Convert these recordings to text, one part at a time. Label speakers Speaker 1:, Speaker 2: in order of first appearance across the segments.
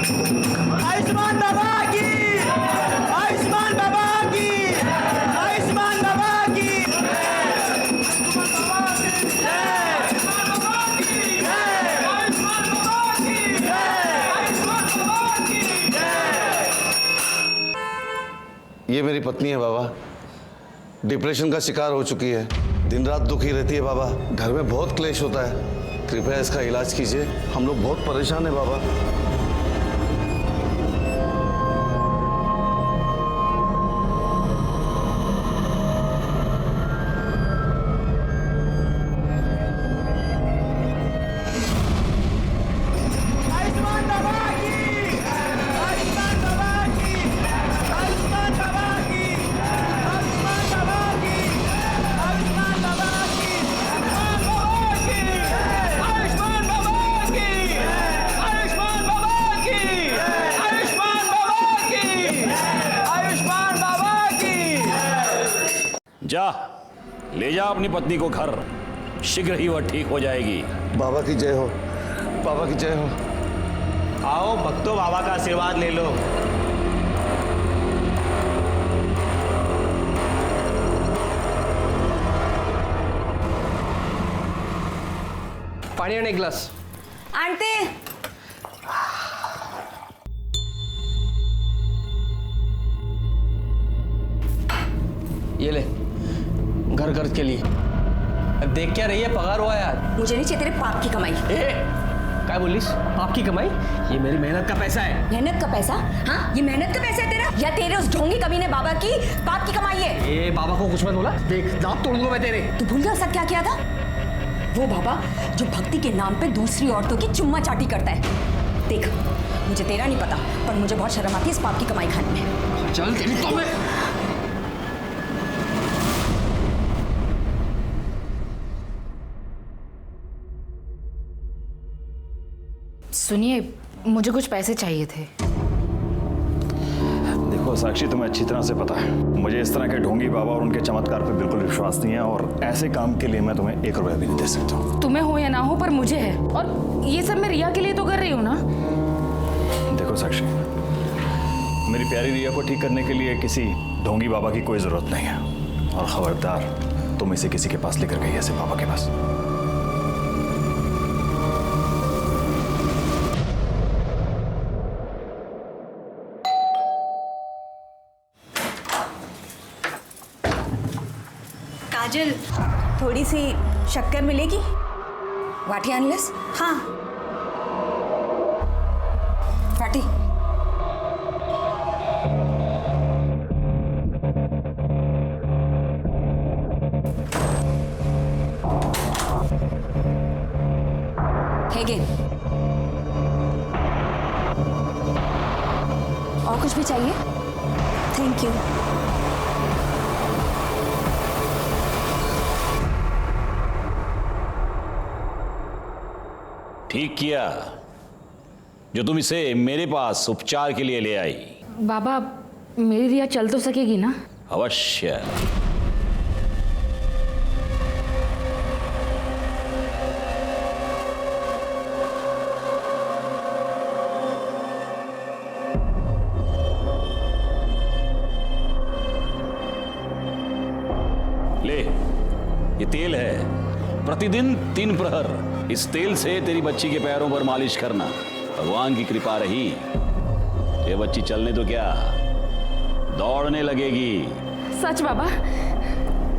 Speaker 1: आयुष्मान बाबा की, आयुष्मान बाबा की, आयुष्मान बाबा की,
Speaker 2: ये मेरी पत्नी है बाबा, डिप्रेशन का शिकार हो चुकी है, दिन रात दुखी रहती है बाबा, घर में बहुत क्लेश होता है, कृपया इसका इलाज कीजिए, हम लोग बहुत परेशान हैं बाबा।
Speaker 3: जा, ले जा अपनी पत्नी को घर, शीघ्र ही वह ठीक हो जाएगी।
Speaker 2: बाबा की जय हो, बाबा की जय हो।
Speaker 1: आओ भक्तों, बाबा का आशीर्वाद ले लो।
Speaker 4: पानी आने एक गिलास।
Speaker 5: आंटी,
Speaker 4: ये ले, घर खर्च के लिए। अब देख क्या रही है, पगार हुआ है आज।
Speaker 5: मुझे नहीं चाहिए तेरे पाप की कमाई।
Speaker 4: क्या बोलिस? पाप की कमाई? ये मेरी मेहनत का पैसा है।
Speaker 5: मेहनत का पैसा? हाँ, ये मेहनत का पैसा है तेरा या तेरे उस ढोंगी कमीने बाबा की पाप की कमाई है?
Speaker 4: ए बाबा को कुछ मत बोला, देख दांत तोड़ दूंगा मैं तेरे।
Speaker 5: तू भूल गया सब क्या किया था? वो बाबा जो भक्ति के नाम पे दूसरी औरतों की चुम्मा चाटी करता है। देख, मुझे तेरा नहीं पता, पर मुझे बहुत शर्म आती है इस पाप की कमाई खाने में।
Speaker 4: चल तेरी तो मैं।
Speaker 6: सुनिए, मुझे कुछ पैसे चाहिए थे।
Speaker 3: देखो साक्षी, तुम्हें अच्छी तरह से पता है मुझे इस तरह के ढोंगी बाबा और उनके चमत्कार पे बिल्कुल विश्वास नहीं है, और ऐसे काम के लिए मैं तुम्हें 1 रुपया भी नहीं दे सकता हूँ।
Speaker 6: तुम्हें हो या ना हो, पर मुझे है, और ये सब मैं रिया के लिए तो कर रही हूँ ना।
Speaker 3: देखो साक्षी, मेरी प्यारी रिया को ठीक करने के लिए किसी ढोंगी बाबा की कोई जरूरत नहीं है, और खबरदार तुम इसे किसी के पास लेकर गई ऐसे बाबा के पास।
Speaker 5: काजल, थोड़ी सी शक्कर मिलेगी? वाटी अनलेस? हाँ, वाटी। और कुछ भी चाहिए? Thank you.
Speaker 3: ठीक किया जो तुम इसे मेरे पास उपचार के लिए ले आई।
Speaker 6: बाबा, मेरी रिया चल तो सकेगी ना?
Speaker 3: अवश्य। ले, ये तेल है, प्रतिदिन 3 प्रहर इस तेल से तेरी बच्ची के पैरों पर मालिश करना। भगवान की कृपा रही, ये बच्ची चलने तो क्या, दौड़ने लगेगी।
Speaker 6: सच बाबा?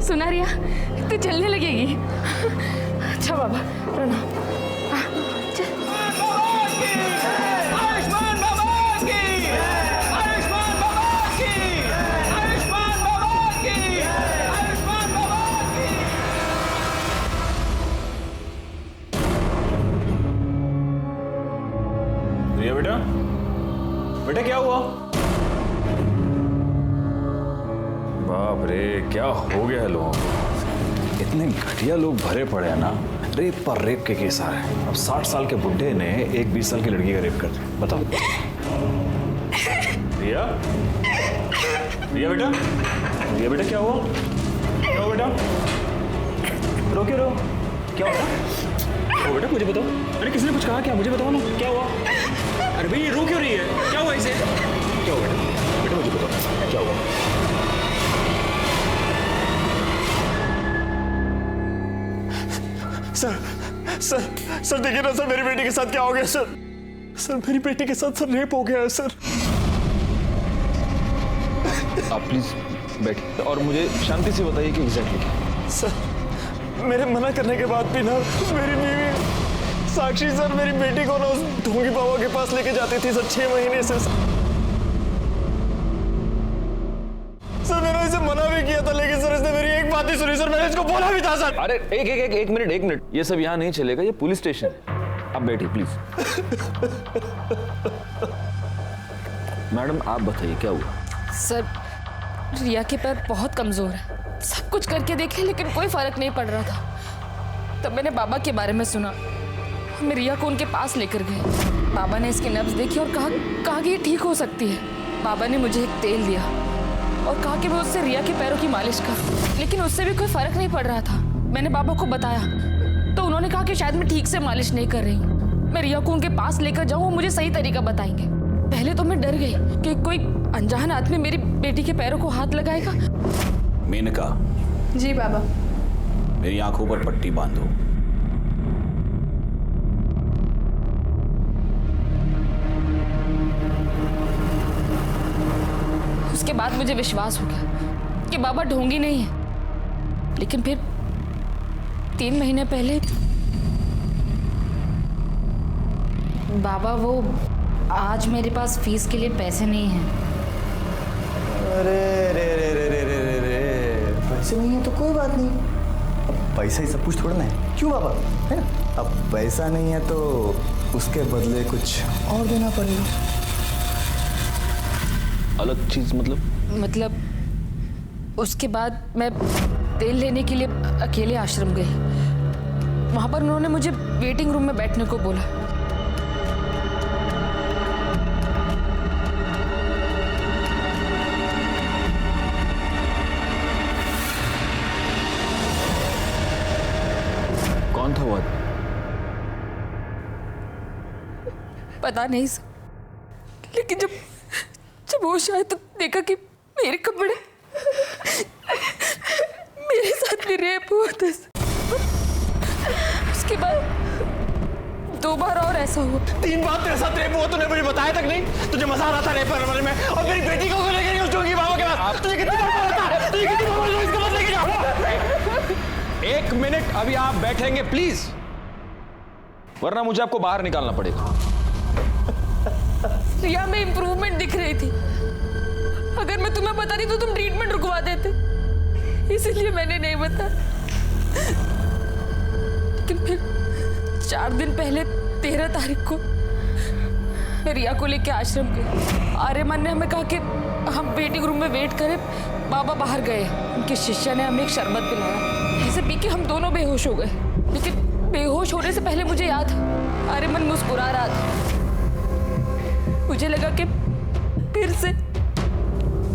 Speaker 6: सुना रिया, तू चलने लगेगी? अच्छा बाबा, प्रणाम।
Speaker 3: रिया बेटा, बेटा क्या हुआ? बाप रे, क्या हो गया है लोगों को? इतने घटिया लोग भरे पड़े हैं ना, रेप पर रेप के केस आ रहे हैं। अब 60 साल के बुड्ढे ने एक 20 साल की लड़की का रेप कर दिया, बताओ। रिया, रिया बेटा, रिया बेटा क्या हुआ? क्या हुआ बेटा? रो के रो, क्या हुआ?
Speaker 7: बेटा मुझे बताओ, अरे किसी ने कुछ कहा क्या? मुझे बताओ ना, क्या हुआ? अरे भाई ये रो क्यों रही है? क्या हुआ इसे? क्या हुआ बेटा? बेटा मुझे बताओ क्या हुआ? सर देखिए ना सर, मेरी बेटी के साथ क्या हो गया सर? सर मेरी बेटी के साथ सर रेप हो गया है सर।
Speaker 8: आप प्लीज बैठिए और मुझे शांति से बताइए कि एग्जैक्टली क्या।
Speaker 7: सर मेरे मना करने के बाद भी ना मेरी बीवी साक्षी सर मेरी बेटी को ना उस ढोंगी बाबा के पास लेके जाती थी सर 6 महीने से। सर मैंने इसे मना भी किया था, लेकिन सर इसने मेरी एक बात नहीं सुनी सर। मैंने इसको बोला भी था सर।
Speaker 8: अरे एक मिनट, ये सब यहाँ नहीं चलेगा, ये पुलिस स्टेशन है। आप बैठिए प्लीज। मैडम आप बताइए क्या हुआ?
Speaker 6: सर रिया के पैर बहुत कमजोर है, सब कुछ करके देखे लेकिन कोई फर्क नहीं पड़ रहा था। तब मैंने बाबा के बारे में सुना, हम रिया को उनके पास लेकर गए। बाबा ने इसकी नब्ज देखी और कहा कि ये ठीक हो सकती है। बाबा ने मुझे एक तेल दिया और कहा कि मैं उससे रिया के पैरों की मालिश कर, लेकिन उससे भी कोई फर्क नहीं पड़ रहा था। मैंने बाबा को बताया तो उन्होंने कहा कि शायद मैं ठीक से मालिश नहीं कर रही हूँ, मैं रिया को उनके पास लेकर जाऊँ, वो मुझे सही तरीका बताएंगे। पहले तो मैं डर गई कि कोई अनजान आदमी मेरी बेटी के पैरों को हाथ लगाएगा।
Speaker 3: मेनका।
Speaker 6: जी बाबा।
Speaker 3: मेरी आंखों पर पट्टी बांधो।
Speaker 6: उसके बाद मुझे विश्वास हो गया कि बाबा ढोंगी नहीं है। लेकिन फिर 3 महीने पहले बाबा वो आज मेरे पास फीस के लिए पैसे नहीं हैं।
Speaker 1: अरे रे रे रे रे रे रे रे, पैसे नहीं है तो कोई बात नहीं, अब पैसा ही सब कुछ थोड़ा ना है, क्यों बाबा, है ना? अब पैसा नहीं है तो उसके बदले कुछ और देना पड़ेगा।
Speaker 8: अलग चीज
Speaker 6: मतलब उसके बाद मैं तेल लेने के लिए अकेले आश्रम गई। वहां पर उन्होंने मुझे वेटिंग रूम में बैठने को बोला।
Speaker 8: कौन था वो?
Speaker 6: पता नहीं सर, लेकिन जब होश आया तो देखा कि मेरे कपड़े मेरे साथ भी रेप हुआ था। उसके बाद 2 बार और ऐसा हुआ।
Speaker 7: 3 बार तेरे साथ रेप हुआ, तूने मुझे बताया तक नहीं? तुझे मजा आ रहा था रेप करने में, और मेरी बेटी को लेकर गई उस ढोंगी बाबा के पास। तुझे कितनी बार बोला था? तुझे कितनी बार बोला इसको मत लेके जाओ?
Speaker 8: 1 मिनट अभी आप बैठेंगे प्लीज, वरना मुझे आपको बाहर निकालना पड़ेगा।
Speaker 6: रिया में इंप्रूवमेंट दिख रही थी। अगर मैं तुम्हें बताती तो तुम ट्रीटमेंट रुकवा देते, इसलिए मैंने नहीं बताया। लेकिन फिर 4 दिन पहले 13 तारीख को मैं रिया को लेकर आश्रम गई। आर्यमन ने हमें कहा कि हम वेटिंग रूम में वेट करें। बाबा बाहर गए, उनके शिष्य ने हमें एक शरबत पिलाया, जिसे पी के हम दोनों बेहोश हो गए। लेकिन बेहोश होने से पहले मुझे याद, आर्यमन मुस्कुरा रहा था। मुझे लगा कि फिर से,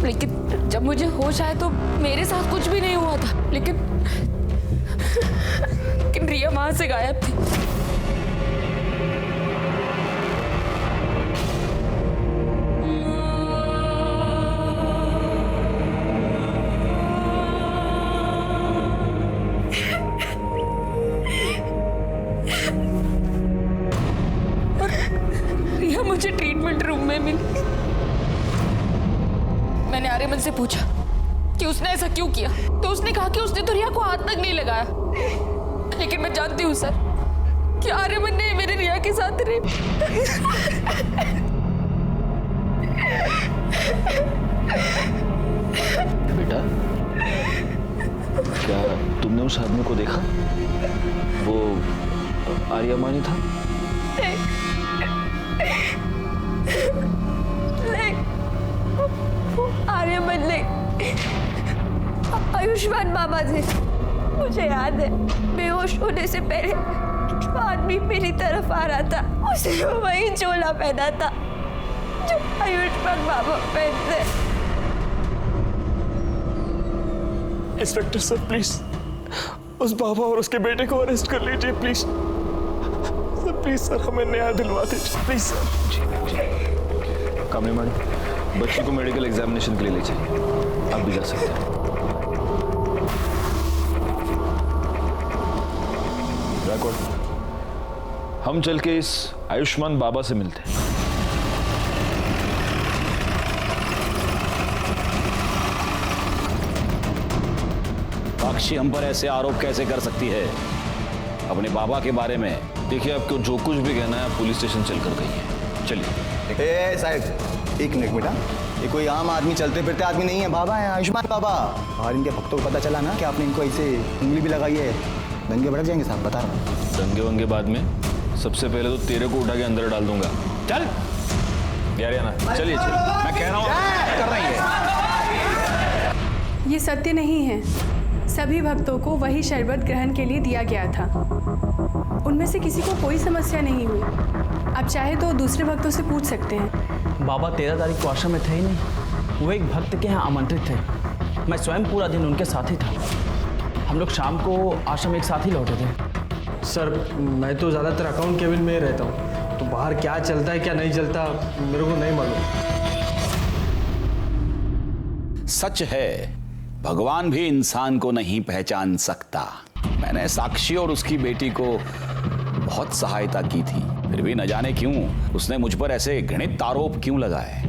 Speaker 6: लेकिन जब मुझे होश आया तो मेरे साथ कुछ भी नहीं हुआ था। लेकिन रिया वहां से गायब थी। रिया मुझे ट्रीटमेंट रूम में मिली। मैंने आर्यमन से पूछा कि उसने ऐसा क्यों किया, तो उसने कहा कि उसने तो रिया को हाथ तक नहीं लगाया। लेकिन मैं जानती हूँ सर कि आर्यमन ने मेरे रिया के साथ रेप।
Speaker 8: बेटा क्या तुमने उस आदमी को देखा? वो आर्यमानी था?
Speaker 9: आर्यमन नहीं, आयुष्मान बाबा थे। मुझे याद है बेहोश होने से पहले जो आदमी मेरी तरफ आ रहा था, उसे वही चोला पहना था जो आयुष्मान बाबा पहनते।
Speaker 7: इंस्पेक्टर सर प्लीज उस बाबा और उसके बेटे को अरेस्ट कर लीजिए प्लीज। प्लीज सर हमें न्याय दिलवा दीजिए प्लीज सर।
Speaker 8: कामनी मैडम, बच्ची को मेडिकल एग्जामिनेशन के लिए ले जाइए, आप भी जा सकते हैं। रैकॉर्ड, हम चल के इस आयुष्मान बाबा से मिलते हैं।
Speaker 3: साक्षी हम पर ऐसे आरोप कैसे कर सकती है अपने बाबा के बारे में?
Speaker 8: देखिए, आपको जो कुछ भी कहना है आप पुलिस स्टेशन चलकर कहिए। चलिए।
Speaker 1: ए साहब, एक मिनट बेटा, ये कोई आम आदमी चलते फिरते आदमी नहीं है, बाबा है, आयुष्मान बाबा। और इनके भक्तों को पता चला ना कि आपने इनको ऐसे उंगली भी लगाई है, दंगे भड़क जाएंगे साहब, बता रहा हूँ।
Speaker 8: दंगे वंगे बाद में, सबसे पहले तो तेरे को उठा के अंदर डाल दूंगा। चल यार, ना चलिए चलिए, मैं कह रहा हूँ कर रही है।
Speaker 10: ये सत्य नहीं है। सभी भक्तों को वही शरबत ग्रहण के लिए दिया गया था। उनमें से किसी को कोई समस्या नहीं हुई। आप चाहे तो दूसरे भक्तों से पूछ सकते हैं।
Speaker 4: बाबा 13 तारीख को आश्रम में थे ही नहीं, वो एक भक्त के यहाँ आमंत्रित थे। मैं स्वयं पूरा दिन उनके साथ ही था। हम लोग शाम को आश्रम एक साथ ही लौटे थे।
Speaker 11: सर, मैं तो ज़्यादातर अकाउंट केबिन में ही रहता हूँ, तो बाहर क्या चलता है क्या नहीं चलता मेरे को नहीं मालूम।
Speaker 3: सच है, भगवान भी इंसान को नहीं पहचान सकता। मैंने साक्षी और उसकी बेटी को बहुत सहायता की थी, फिर भी न जाने क्यों उसने मुझ पर ऐसे घृणित आरोप क्यों लगाए।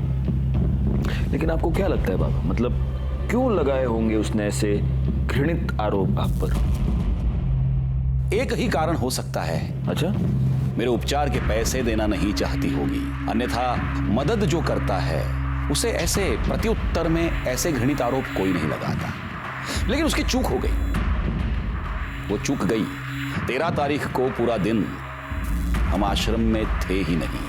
Speaker 8: लेकिन आपको क्या लगता है बाबा, मतलब क्यों लगाए होंगे उसने ऐसे घृणित आरोप आप पर?
Speaker 3: एक ही कारण हो सकता है।
Speaker 8: अच्छा?
Speaker 3: मेरे उपचार के पैसे देना नहीं चाहती होगी, अन्यथा मदद जो करता है उसे ऐसे प्रत्युत्तर में ऐसे घृणित आरोप कोई नहीं लगाता। लेकिन उसकी चूक हो गई, वो चूक गई। 13 तारीख को पूरा दिन हम आश्रम में थे ही नहीं।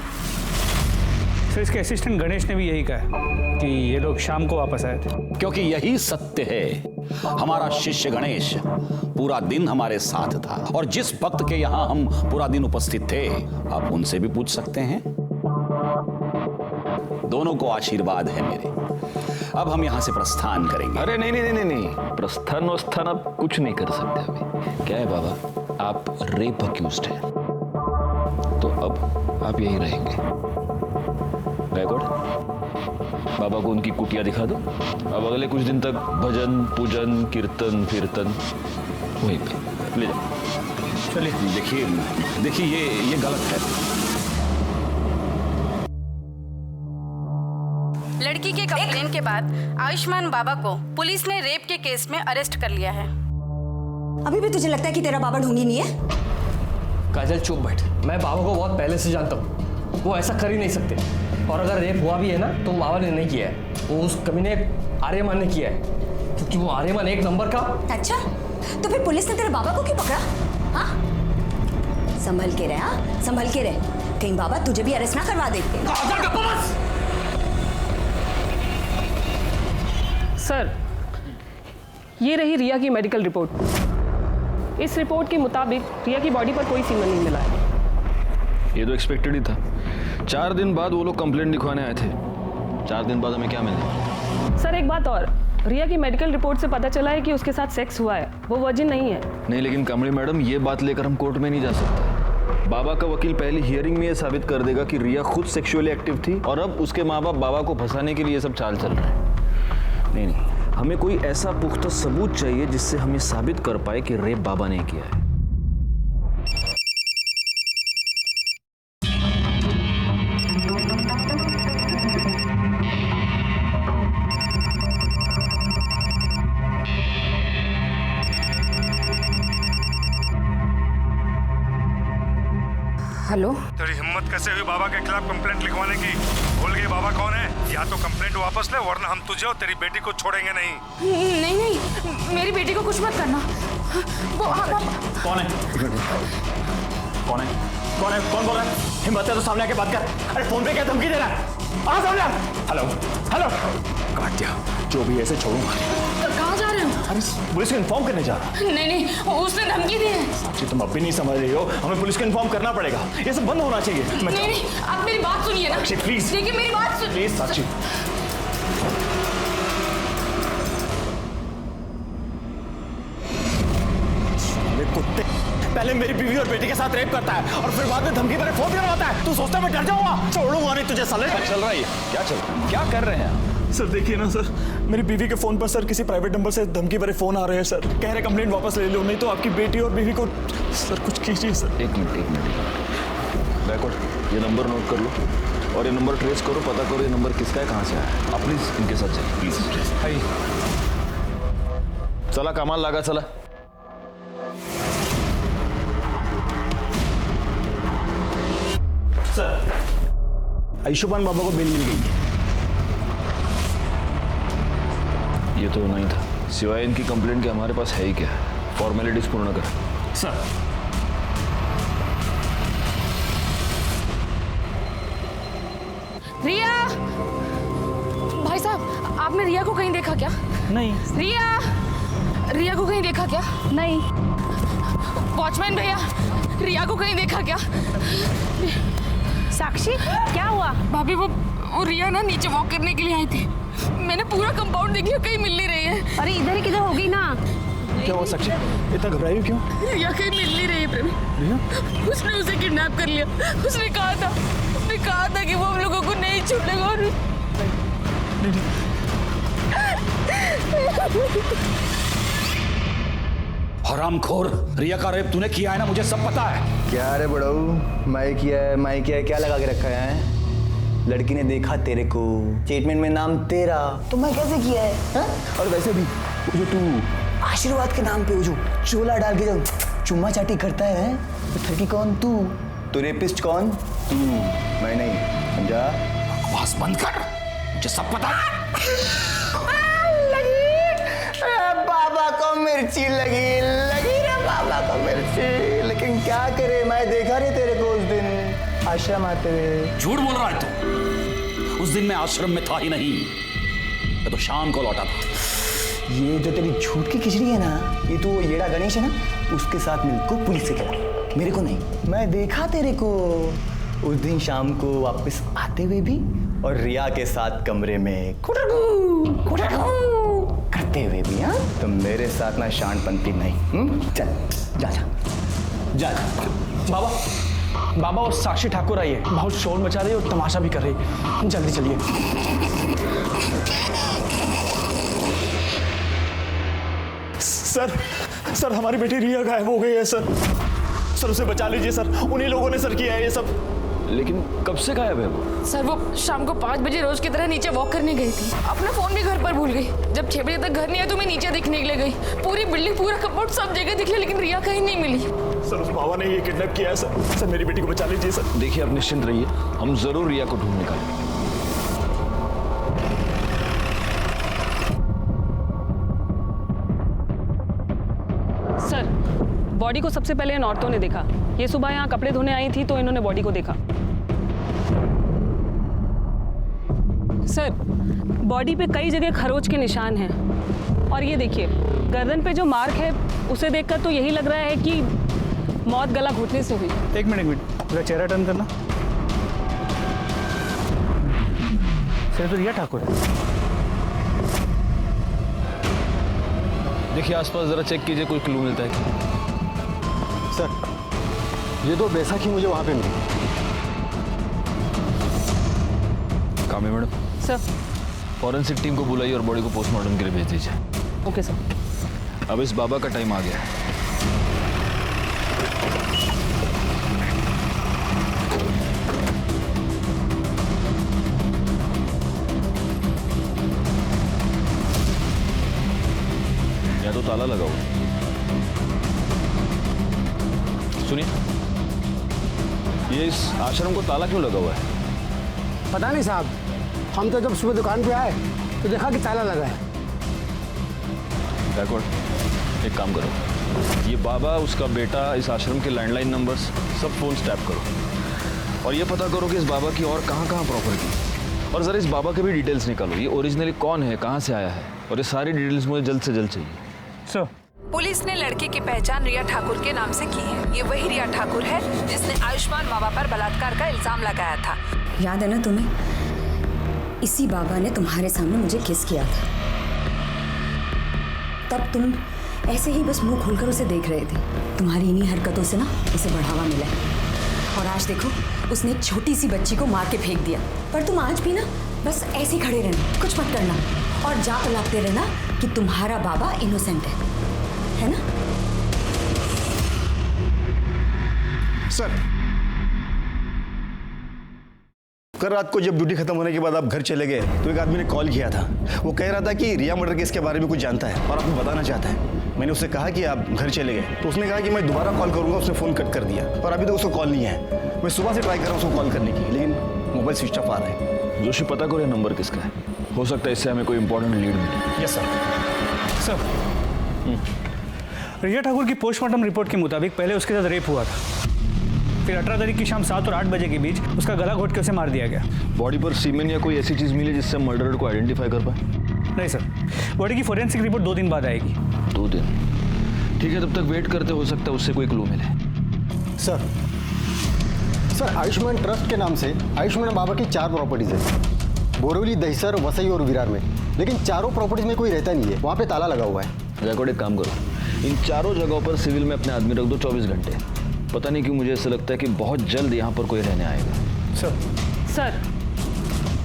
Speaker 11: सर, इसके असिस्टेंट गणेश ने भी यही कहा कि ये लोग शाम को वापस आए थे।
Speaker 3: क्योंकि यही सत्य है। हमारा शिष्य गणेश पूरा दिन हमारे साथ था, और जिस भक्त के यहां हम पूरा दिन उपस्थित थे, आप उनसे भी पूछ सकते हैं। दोनों को आशीर्वाद है मेरे। अब हम यहां से प्रस्थान करेंगे।
Speaker 8: अरे नहीं नहीं नहीं नहीं, प्रस्थान वस्थान आप कुछ नहीं कर सकते अभी। क्या है बाबा, आप रेप अक्यूज्ड हैं, तो अब आप यहीं रहेंगे। रिकॉर्ड, बाबा को उनकी कुटिया दिखा दो। अब अगले कुछ दिन तक भजन पूजन कीर्तन फिरतन वहीं पे ले जाओ।
Speaker 3: चलिए। देखिए ये गलत है।
Speaker 12: लड़की के कंप्लेन के बाद आयुष्मान बाबा को पुलिस ने रेप के केस में अरेस्ट कर लिया है।
Speaker 5: अभी भी तुझे लगता है कि तेरा बाबा ढोंगी नहीं है?
Speaker 4: काजल चुप बैठ। मैं बाबा को बहुत पहले से जानता हूँ, वो ऐसा कर ही नहीं सकते। और अगर रेप हुआ भी है ना, तो बाबा ने नहीं किया है, वो उस कमीने आर्यमान ने किया है, क्योंकि वो आर्यमान एक नंबर का।
Speaker 5: अच्छा, तो फिर पुलिस ने तेरे बाबा को क्यों पकड़ा? हाँ, संभल के रह, संभल के रह, कहीं बाबा तुझे भी अरेस्ट ना करवा दे।
Speaker 10: सर, ये रही रिया की मेडिकल रिपोर्ट। इस रिपोर्ट के मुताबिक रिया की बॉडी पर कोई सीमन नहीं मिला है।
Speaker 8: ये तो एक्सपेक्टेड ही था। 4 दिन बाद वो लोग कंप्लेंट लिखवाने आए थे। 4 दिन बाद हमें क्या मिलने?
Speaker 10: सर, एक बात और, रिया की मेडिकल रिपोर्ट से पता चला है कि उसके साथ सेक्स हुआ है, वो वर्जिन नहीं है।
Speaker 8: नहीं, लेकिन कमली मैडम, ये बात लेकर हम कोर्ट में नहीं जा सकते। बाबा का वकील पहली हियरिंग में ये साबित कर देगा कि रिया खुद सेक्सुअली एक्टिव थी, और अब उसके माँ बाप बाबा को फंसाने के लिए सब चाल चल रहे हैं। नहीं, हमें कोई ऐसा पुख्ता सबूत चाहिए जिससे हम ये साबित कर पाए कि रेप बाबा ने किया है।
Speaker 6: हेलो,
Speaker 13: तेरी हिम्मत कैसे हुई बाबा के खिलाफ कंप्लेंट लिखवाने की? भूल गई बाबा कौन है? या तो कंप्लेंट वापस ले, वरना हम तुझे और तेरी बेटी को छोड़ेंगे नहीं।
Speaker 6: नहीं, मेरी बेटी को कुछ मत करना। वो
Speaker 7: कौन है? कौन है? कौन है? कौन बोल रहा है? हिम्मत है तो सामने आके बात कर। अरे फोन पे क्या धमकी दे रहा है? आ सामने। हेलो हेलो, काट दिया। जो भी ऐसे छोड़ूंगा।
Speaker 6: कहाँ जा रहे हो?
Speaker 7: अरे पुलिस को इन्फॉर्म करने जा रहा।
Speaker 6: नहीं, उसने धमकी दी है।
Speaker 7: साक्षी, तुम अब भी नहीं समझ रही हो, हमें पुलिस को इन्फॉर्म करना पड़ेगा। ये सब बंद होना चाहिए।
Speaker 6: नहीं, आप मेरी बात सुनिए ना।
Speaker 7: साक्षी प्लीज,
Speaker 6: देखिए मेरी बात सुनिए
Speaker 7: प्लीज साक्षी।
Speaker 1: कुत्ते
Speaker 7: पहले मेरी बीवी और बेटी के साथ रेप करता है और फिर बाद में धमकी भरे फोन भी लगाता है। तू सोचता है मैं डर जाऊंगा? छोड़ूंगा नहीं तुझे साले।
Speaker 8: क्या चल रहा है? क्या चल रहा है? क्या कर रहे हैं?
Speaker 7: सर देखिए ना सर, मेरी बीवी के फोन पर सर किसी प्राइवेट नंबर से धमकी भरे फोन आ रहे हैं सर। कह रहे कंप्लेंट वापस ले लो, नहीं तो आपकी बेटी और बीवी को सर कुछ कीजिए सर।
Speaker 8: एक मिनट बैकवर्ड, ये नंबर नोट कर लो और ये नंबर ट्रेस करो, पता करो ये नंबर किसका है, कहाँ से आया है। आप प्लीज इनके साथ चलिए प्लीज। हाय चला कमाल लगा चला।
Speaker 7: सर आयुष्मान बाबा को बेल मिल गई है।
Speaker 8: ये तो नहीं था, सिवाय इनकी कंप्लेंट के हमारे पास है ही क्या? फॉर्मेलिटीज पूर्ण कर
Speaker 7: सर।
Speaker 6: रिया, भाई साहब आपने रिया को कहीं देखा क्या?
Speaker 7: नहीं।
Speaker 6: रिया को कहीं देखा क्या?
Speaker 9: नहीं।
Speaker 6: वॉचमैन भैया, रिया को कहीं देखा क्या?
Speaker 9: साक्षी क्या हुआ?
Speaker 6: भाभी वो रिया ना नीचे वॉक करने के लिए आई थी। मैंने पूरा कंपाउंड देख लिया, कहीं मिल नहीं रही है।
Speaker 9: अरे इधर ही किधर होगी ना।
Speaker 7: क्या हुआ साक्षी? इतना घबराई क्यों?
Speaker 6: रिया कहीं मिल नहीं रही है प्रेमी। उसने उसे किडनैप कर लिया। उसने कहा था कि वो हम लोगों को नहीं छोड़ेगा। और
Speaker 3: हरामखोर, रिया का रेप तूने किया है ना, मुझे सब पता है।
Speaker 1: क्या रे बड़ऊ, मैं किया है क्या लगा के रखा है? लड़की ने देखा तेरे को, स्टेटमेंट में नाम तेरा, तो मैं कैसे किया है हा? और वैसे भी वो जो तू आशीर्वाद के नाम पे वो जो चोला डाल के जो चुम्मा चाटी करता है, तो ठगी कौन तू? तो रेपिस्ट कौन? तू, मैं नहीं, समझा?
Speaker 3: बकवास बंद कर, मुझे सब पता है।
Speaker 1: बाबा को मिर्ची लगी रे बाबा को मिर्ची। लेकिन क्या करे, मैं देखा रे तेरे को उस दिन आश्रम आते हुए।
Speaker 3: झूठ बोल रहा है तू। उस दिन मैं आश्रम में था ही नहीं, मैं तो शाम को लौटा था।
Speaker 1: ये जो तेरी झूठ की खिचड़ी है ना, ये तो येड़ा गणेश है ना, उसके साथ मिलकर पुलिस से खड़ा, मेरे को नहीं। मैं देखा तेरे को उस दिन शाम को वापस आते हुए भी, और रिया के साथ कमरे में करते हुए भी। हाँ, तो मेरे साथ ना शानपंती नहीं। चल जा जा जा।
Speaker 7: बाबा वो साक्षी ठाकुर आई है, बहुत शोर मचा रही है और तमाशा भी कर रही है। जल्दी चलिए। सर हमारी बेटी रिया गायब हो गई है सर उसे बचा लीजिए सर। उन्हीं लोगों ने सर किया है ये सब।
Speaker 8: लेकिन कब से गायब है वो?
Speaker 6: सर वो शाम को 5 बजे रोज की तरह नीचे वॉक करने गई थी। अपना फोन भी घर पर भूल गई। जब 6 बजे तक घर नहीं आया तो मैं नीचे दिखने के लिए गई। पूरी बिल्डिंग, पूरा कंपाउंड, सब जगह दिख लिया, लेकिन रिया कहीं नहीं मिली।
Speaker 7: सर उस बाबा ने ये किडनैप किया है सर मेरी बेटी को बचा लीजिए सर।
Speaker 8: देखिए आप निश्चिंत रहिए, हम जरूर रिया को ढूंढ निकालेंगे।
Speaker 14: सर बॉडी को सबसे पहले इन औरतों ने देखा। ये सुबह यहाँ कपड़े धोने आई थी तो इन्होंने बॉडी को देखा। सर बॉडी पे कई जगह खरोच के निशान हैं और ये देखिए गर्दन पे जो मार्क है उसे देखकर तो यही लग रहा है कि मौत गला घुटने से हुई।
Speaker 7: एक मिनट पूरा चेहरा टर्न करना। सर तो रिया ठाकुर है।
Speaker 8: देखिए आसपास जरा चेक कीजिए, कोई क्लू मिलता है क्या?
Speaker 11: सर ये तो बैसाखी मुझे वहां पे मिली।
Speaker 8: कामे मैडम।
Speaker 14: सर
Speaker 8: फॉरेंसिक टीम को बुलाइए और बॉडी को पोस्टमार्टम के लिए भेज दीजिए।
Speaker 14: Okay sir.
Speaker 8: अब इस बाबा का टाइम आ गया है। या तो ताला लगा हुआ। सुनिए, ये इस आश्रम को ताला क्यों लगा हुआ है?
Speaker 11: पता नहीं साहब, हम तो जब सुबह दुकान पे आए तो देखा कि ताला लगा है।
Speaker 8: बैकवर्ड, एक काम करो, ये बाबा, उसका बेटा, इस आश्रम के लैंडलाइन नंबर्स सब फोन टैप करो और ये पता करो कि इस बाबा की और कहाँ प्रॉपर्टी, और जरा इस बाबा के भी डिटेल्स निकालो। ये ओरिजिनली कौन है, कहाँ से आया है, और ये सारी डिटेल्स मुझे जल्द से जल्द चाहिए।
Speaker 7: सर
Speaker 12: पुलिस ने लड़के की पहचान रिया ठाकुर के नाम से की है। ये वही रिया ठाकुर है जिसने आयुष्मान बाबा पर बलात्कार का इल्जाम लगाया था।
Speaker 5: याद है ना तुम्हें? इसी बाबा ने तुम्हारे सामने मुझे किस किया था। तब तुम ऐसे ही बस मुंह खोलकर उसे देख रहे थे। तुम्हारी इन्हीं हरकतों से ना उसे बढ़ावा मिला है। और आज देखो, उसने एक छोटी सी बच्ची को मार के फेंक दिया। पर तुम आज भी ना बस ऐसे ही खड़े रहना, कुछ मत करना और जाप लागते रहना कि तुम्हारा बाबा इनोसेंट है ना?
Speaker 1: सर, कल रात को जब ड्यूटी खत्म होने के बाद आप घर चले गए तो एक आदमी ने कॉल किया था। वो कह रहा था कि रिया मर्डर केस के बारे में कुछ जानता है और आपको बताना चाहता है। मैंने उससे कहा कि आप घर चले गए तो उसने कहा कि मैं दोबारा कॉल करूंगा। उसने फ़ोन कट कर दिया और अभी तक उसको कॉल नहीं है। मैं सुबह से ट्राई कर रहा हूँ उसको कॉल करने की, लेकिन मोबाइल स्विच ऑफ आ रहा है।
Speaker 8: जोशी, पता करो ये नंबर किसका है। हो सकता है इससे हमें कोई इंपॉर्टेंट लीड मिले।
Speaker 15: Yes sir. रिया ठाकुर की पोस्टमार्टम रिपोर्ट के मुताबिक पहले उसके साथ रेप हुआ था, फिर 18 तारीख की शाम 7 और 8 बजे के बीच उसका गला घोट के उसे मार दिया गया।
Speaker 8: बॉडी पर सीमेन या कोई ऐसी चीज मिली जिससे मर्डरर को आइडेंटिफाई कर पाए?
Speaker 15: नहीं सर, बॉडी की फोरेंसिक रिपोर्ट 2 दिन बाद आएगी।
Speaker 8: 2 दिन? ठीक है, तब तक वेट करते, हो सकता है उससे कोई क्लू मिले।
Speaker 16: सर आयुष्मान ट्रस्ट के नाम से आयुष्मान बाबा की 4 प्रॉपर्टीज है, बोरवली, दहिसर, वसई और विरार में। लेकिन चारों प्रॉपर्टीज में कोई रहता नहीं है, वहाँ पे ताला लगा हुआ है।
Speaker 8: रिकॉर्ड एक काम करो, इन चारों जगहों पर सिविल में अपने आदमी रख दो 24 घंटे। पता नहीं क्यों मुझे ऐसा लगता है कि बहुत जल्द यहाँ पर कोई रहने आएगा।
Speaker 14: सर,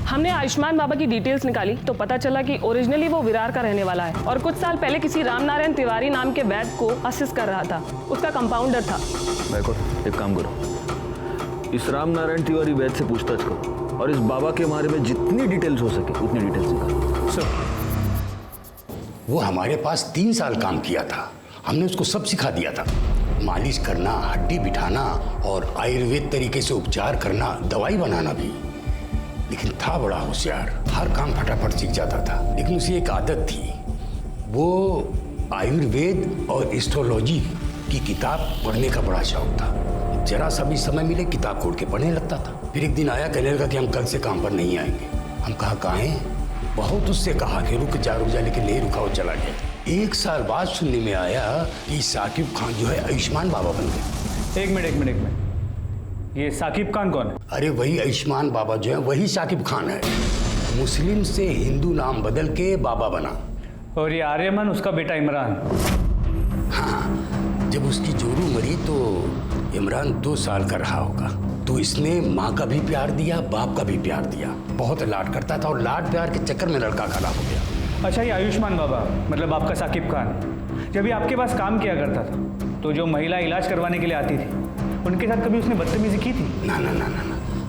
Speaker 14: हमने आयुष्मान बाबा की डिटेल्स निकाली तो पता चला कि ओरिजिनली वो विरार का रहने वाला है और कुछ साल पहले किसी रामनारायण तिवारी नाम के वैद्य को असिस्ट कर रहा था। उसका कंपाउंडर था।
Speaker 8: रिकॉर्ड एक काम करो, इस रामनारायण तिवारी वैद्य से पूछताछ करो और इस बाबा के बारे में जितनी डिटेल्स हो सके उतनी डिटेल्स निकालो।
Speaker 17: सर, वो हमारे पास 3 साल काम किया था। हमने उसको सब सिखा दिया था, मालिश करना, हड्डी बिठाना और आयुर्वेद तरीके से उपचार करना, दवाई बनाना भी। लेकिन था बड़ा होशियार, हर काम फटाफट सीख जाता था। लेकिन उसे एक आदत थी, वो आयुर्वेद और एस्ट्रोलॉजी की किताब पढ़ने का बड़ा शौक था। जरा सा भी समय मिले किताब खोल के पढ़ने लगता था। फिर एक दिन आया, कहने लगा कि हम कल से काम पर नहीं आएंगे। हम कहा काहे? बहुत उससे कहा कि रुक जा, लेकिन नहीं रुका, वो चला गया। 1 साल बाद सुनने में आया कि साकिब खान जो है आयुष्मान बाबा बन गए।
Speaker 15: एक मिनट, ये साकिब खान कौन है?
Speaker 17: अरे वही आयुष्मान बाबा जो है, वही साकिब खान है। मुस्लिम से हिंदू नाम बदल के बाबा बना।
Speaker 15: और ये आर्यमन उसका बेटा इमरान।
Speaker 17: हाँ, जब उसकी जोरू मरी तो इमरान 2 साल का रहा होगा। तो इसने माँ का भी प्यार दिया, बाप का भी प्यार दिया। बहुत लाड करता था और लाड प्यार के चक्कर में लड़का खराब हो गया।
Speaker 15: अच्छा, ये आयुष्मान बाबा मतलब आपका साकिब खान जब भी आपके पास काम किया करता था तो जो महिला इलाज करवाने के लिए आती थी उनके साथ कभी उसने बदतमीजी की थी?
Speaker 17: ना,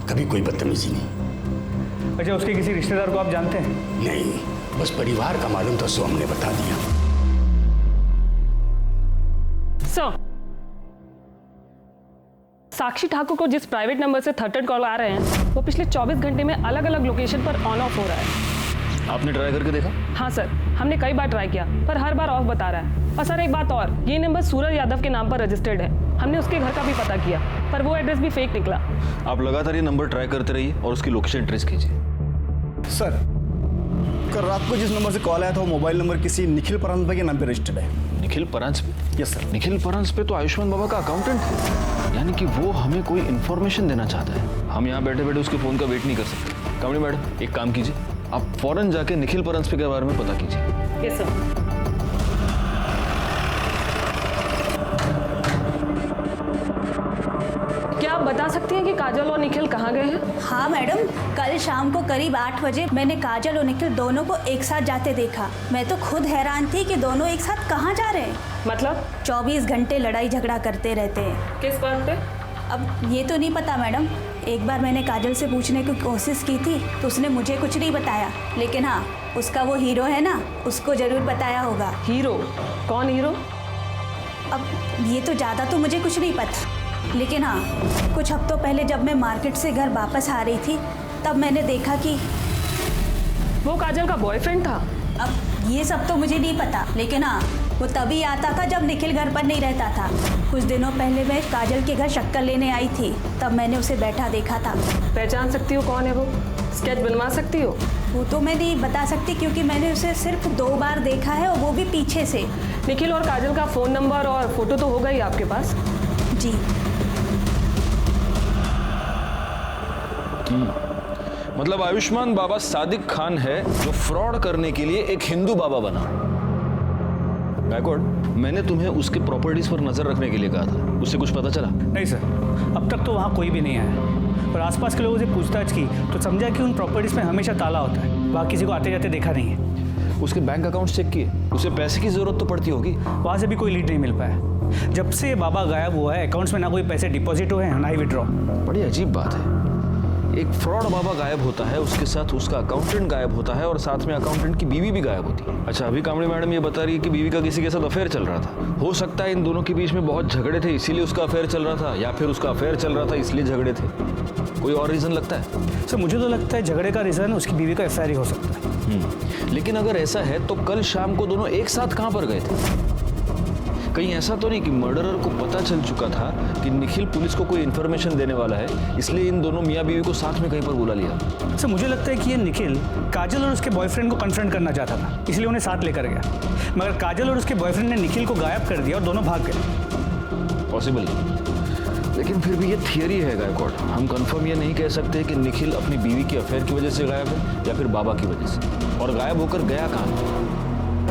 Speaker 17: कभी कोई बदतमीजी नहीं।
Speaker 15: अच्छा, उसके किसी रिश्तेदार को आप जानते हैं?
Speaker 17: नहीं, बस परिवार का मालूम था, सो हमने बता दिया।
Speaker 14: साक्षी ठाकुर को जिस प्राइवेट नंबर से थर्ड कॉल आ रहे हैं वो पिछले 24 घंटे में अलग अलग लोकेशन पर ऑन ऑफ हो रहा है।
Speaker 8: आपने ट्राई करके देखा?
Speaker 14: हाँ सर, हमने कई बार ट्राई किया पर हर बार ऑफ बता रहा है। और सर एक बात और, ये नंबर सूरज यादव के नाम पर रजिस्टर्ड है। हमने उसके घर का भी पता किया पर वो एड्रेस भी फेक निकला।
Speaker 8: आप लगातार ये नंबर ट्राई करते रहिए और उसकी लोकेशन ट्रेस कीजिए।
Speaker 1: सर, कल रात को जिस नंबर से कॉल आया था वो मोबाइल नंबर किसी निखिल परांजपे के नाम पे रजिस्टर्ड है।
Speaker 8: निखिल परांजपे?
Speaker 1: Yes sir.
Speaker 8: निखिल परांजपे तो आयुष्मान बाबा का अकाउंटेंट है, यानी कि वो हमें कोई इन्फॉर्मेशन देना चाहता है। हम यहाँ बैठे बैठे उसके फोन का वेट नहीं कर सकते। कामड़ी मैडम, एक काम कीजिए, आप फौरन जाके निखिल परांजपे के बारे में पता कीजिए।
Speaker 14: Yes sir. क्या आप बता सकती हैं कि काजल और निखिल कहाँ गए हैं?
Speaker 18: हाँ मैडम, कल शाम को करीब 8 बजे मैंने काजल और निखिल दोनों को एक साथ जाते देखा। मैं तो खुद हैरान थी कि दोनों एक साथ कहाँ जा रहे हैं।
Speaker 14: मतलब
Speaker 18: 24 घंटे लड़ाई झगड़ा करते रहते हैं।
Speaker 14: किस बात पे?
Speaker 18: अब ये तो नहीं पता मैडम। एक बार मैंने काजल से पूछने की कोशिश की थी तो उसने मुझे कुछ नहीं बताया, लेकिन हाँ, उसका वो हीरो है ना, उसको जरूर बताया होगा।
Speaker 14: हीरो? कौन हीरो?
Speaker 18: अब ये तो ज़्यादा तो मुझे कुछ नहीं पता, लेकिन हाँ, कुछ हफ्तों पहले जब मैं मार्केट से घर वापस आ रही थी तब मैंने देखा कि
Speaker 14: वो काजल का बॉयफ्रेंड था।
Speaker 18: अब ये सब तो मुझे नहीं पता, लेकिन हाँ, वो तभी आता था जब निखिल घर पर नहीं रहता था। कुछ दिनों पहले मैं काजल के घर शक्कर लेने आई थी, तब मैंने उसे बैठा देखा था।
Speaker 14: पहचान सकती हो कौन है वो? स्केच बनवा सकती हो?
Speaker 18: वो तो मैं नहीं बता सकती क्योंकि मैंने उसे सिर्फ 2 बार देखा है और वो भी पीछे से।
Speaker 14: निखिल और काजल का फ़ोन नंबर और फोटो तो होगा ही आपके पास?
Speaker 18: जी।
Speaker 8: मतलब आयुष्मान बाबा सादिक खान है जो फ्रॉड करने के लिए एक हिंदू बाबा बना। गायकवाड़, मैंने तुम्हें उसके प्रॉपर्टीज पर नजर रखने के लिए कहा था, उससे कुछ पता चला?
Speaker 15: नहीं सर, अब तक तो वहाँ कोई भी नहीं आया, और आसपास के लोगों से पूछताछ की तो समझा कि उन प्रॉपर्टीज में हमेशा ताला होता है, वहाँ किसी को आते जाते देखा नहीं है।
Speaker 8: उसके बैंक अकाउंट चेक किए? उसे पैसे की जरूरत तो पड़ती होगी।
Speaker 15: वहाँ से भी कोई लीड नहीं मिल पाया। जब से बाबा गायब हुआ है अकाउंट्स में ना कोई पैसे डिपॉजिट हुए हैं ना ही विड्रॉ।
Speaker 8: बड़ी अजीब बात है, एक फ्रॉड बाबा गायब होता है, उसके साथ उसका अकाउंटेंट गायब होता है और साथ में अकाउंटेंट की बीवी भी गायब होती है। अच्छा, अभी कामड़ी मैडम ये बता रही है कि बीवी का किसी के साथ अफेयर चल रहा था। हो सकता है इन दोनों के बीच में बहुत झगड़े थे इसीलिए उसका अफेयर चल रहा था, या फिर उसका अफेयर चल रहा था इसलिए झगड़े थे। कोई और रीजन लगता है?
Speaker 15: सर मुझे तो लगता है झगड़े का रीजन उसकी बीवी का अफेयर ही हो सकता है।
Speaker 8: लेकिन अगर ऐसा है तो कल शाम को दोनों एक साथ कहाँ पर गए थे? कहीं ऐसा तो नहीं कि मर्डरर को पता चल चुका था कि निखिल पुलिस को कोई इन्फॉर्मेशन देने वाला है, इसलिए इन दोनों मियाँ बीवी को साथ में कहीं पर बुला लिया?
Speaker 15: सर मुझे लगता है कि ये निखिल काजल और उसके बॉयफ्रेंड को कन्फ्रंट करना चाहता था, इसलिए उन्हें साथ लेकर गया, मगर काजल और उसके बॉयफ्रेंड ने निखिल को गायब कर दिया और दोनों भाग गए।
Speaker 8: पॉसिबल, लेकिन फिर भी ये थियरी है गायकवाड़, हम कंफर्म ये नहीं कह सकते कि निखिल अपनी बीवी के अफेयर की वजह से गायब है या फिर बाबा की वजह से। और गायब होकर गया कहाँ?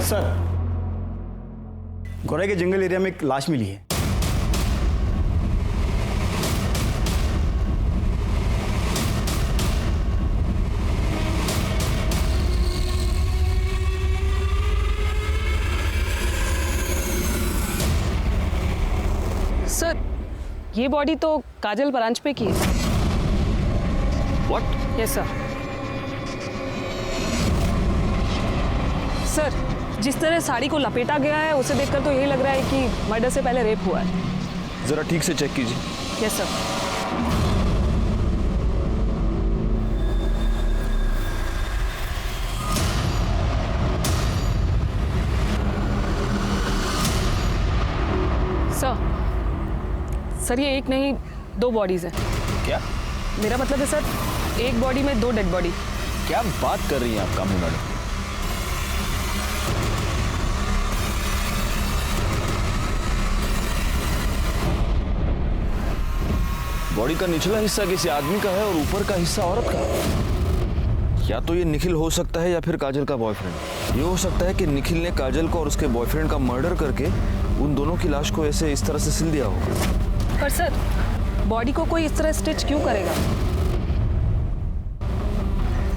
Speaker 1: सर, गोरे के जंगल एरिया में एक लाश मिली है।
Speaker 14: सर, ये बॉडी तो काजल ब्रांच पे की है।
Speaker 8: व्हाट?
Speaker 14: Yes sir. सर, जिस तरह साड़ी को लपेटा गया है उसे देखकर तो यही लग रहा है कि मर्डर से पहले रेप हुआ है।
Speaker 8: जरा ठीक से चेक कीजिए।
Speaker 14: Yes sir. सर, ये एक नहीं 2 बॉडीज हैं।
Speaker 8: क्या?
Speaker 14: मेरा मतलब है सर, एक बॉडी में 2 डेड बॉडी।
Speaker 8: क्या बात कर रही हैं आप कामनी मैडम? बॉडी का निचला हिस्सा किसी आदमी का है और ऊपर का हिस्सा औरत का। या तो ये निखिल हो सकता है या फिर काजल का बॉयफ्रेंड। ये हो सकता है कि निखिल ने काजल को और उसके बॉयफ्रेंड का मर्डर करके उन दोनों की लाश को ऐसे इस तरह से सिल दिया होगा।
Speaker 14: पर सर, बॉडी को कोई इस तरह स्टिच क्यों करेगा?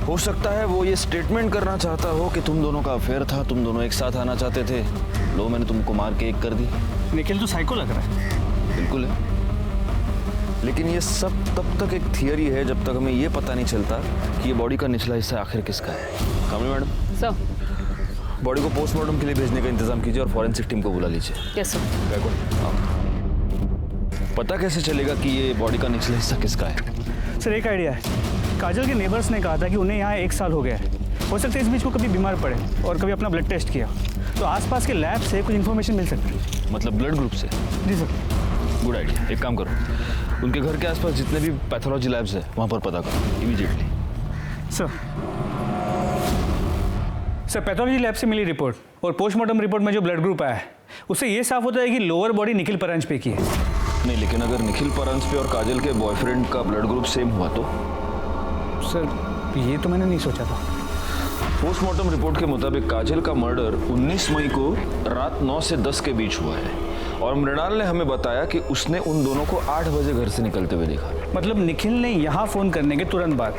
Speaker 8: हो सकता है वो ये स्टेटमेंट करना चाहता हो कि तुम दोनों का अफेयर था, तुम दोनों एक साथ आना चाहते थे, लो मैंने तुमको मार के एक कर दी।
Speaker 15: निखिल तो साइको लग रहा है।
Speaker 8: बिल्कुल है, लेकिन ये सब तब तक एक थियरी है जब तक हमें ये पता नहीं चलता कि ये बॉडी का निचला हिस्सा आखिर किसका है। कामनी मैडम,
Speaker 14: सर,
Speaker 8: बॉडी को पोस्टमार्टम के लिए भेजने का इंतजाम कीजिए और फॉरेंसिक टीम को बुला लीजिए।
Speaker 14: Yes sir.
Speaker 8: पता कैसे चलेगा कि ये बॉडी का निचला हिस्सा किसका है?
Speaker 15: सर, एक आइडिया है। काजल के नेबर्स ने कहा था कि उन्हें यहाँ 1 साल हो गया है। हो सकता है इस बीच को कभी बीमार पड़े और कभी अपना ब्लड टेस्ट किया, तो आसपास के लैब से कुछ इन्फॉर्मेशन मिल सकती है।
Speaker 8: मतलब ब्लड ग्रुप से?
Speaker 15: जी सर।
Speaker 8: Good idea. एक काम करो, उनके घर के आसपास जितने भी पैथोलॉजी लैब्स हैं वहाँ पर पता करो इमीडिएटली।
Speaker 15: सर, पैथोलॉजी लैब से मिली रिपोर्ट और पोस्टमार्टम रिपोर्ट में जो ब्लड ग्रुप आया है उससे ये साफ होता है कि लोअर बॉडी निखिल परांज पे की है।
Speaker 8: नहीं, लेकिन अगर निखिल परांज पे और काजल के बॉयफ्रेंड का ब्लड ग्रुप सेम हुआ तो?
Speaker 15: सर, ये तो मैंने नहीं सोचा था।
Speaker 8: पोस्टमार्टम रिपोर्ट के मुताबिक काजल का मर्डर 19 मई को रात 9 से 10 के बीच हुआ है और मृणाल ने हमें बताया कि उसने उन दोनों को 8 बजे घर से निकलते हुए देखा।
Speaker 15: मतलब निखिल ने यहाँ फोन करने के तुरंत बाद।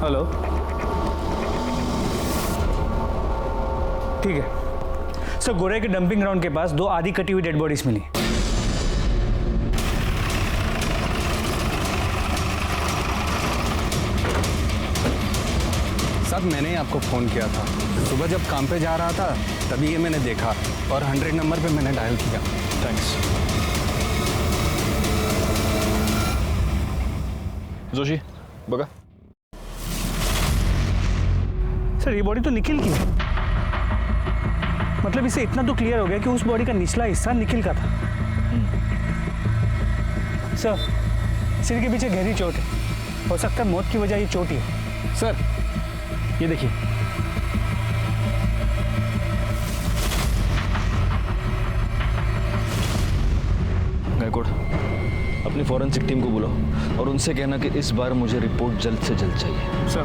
Speaker 15: हेलो, ठीक है सर। गोरे के डंपिंग ग्राउंड के पास 2 आधी कटी हुई डेड बॉडीज मिली।
Speaker 19: साहब, मैंने ही आपको फ़ोन किया था। सुबह जब काम पे जा रहा था तभी ये मैंने देखा और 100 नंबर पे मैंने डायल किया।
Speaker 8: थैंक्स। जोशी, बगा।
Speaker 15: सर, ये बॉडी तो निखिल की है। मतलब इससे इतना तो क्लियर हो गया कि उस बॉडी का निचला हिस्सा निखिल का था। सर, सिर के पीछे गहरी चोट है। हो सकता है मौत की वजह ये चोट ही है। सर, ये देखिए।
Speaker 8: गायकवाड़, अपनी फॉरेंसिक टीम को बुलाओ और उनसे कहना कि इस बार मुझे रिपोर्ट जल्द से जल्द चाहिए।
Speaker 15: सर।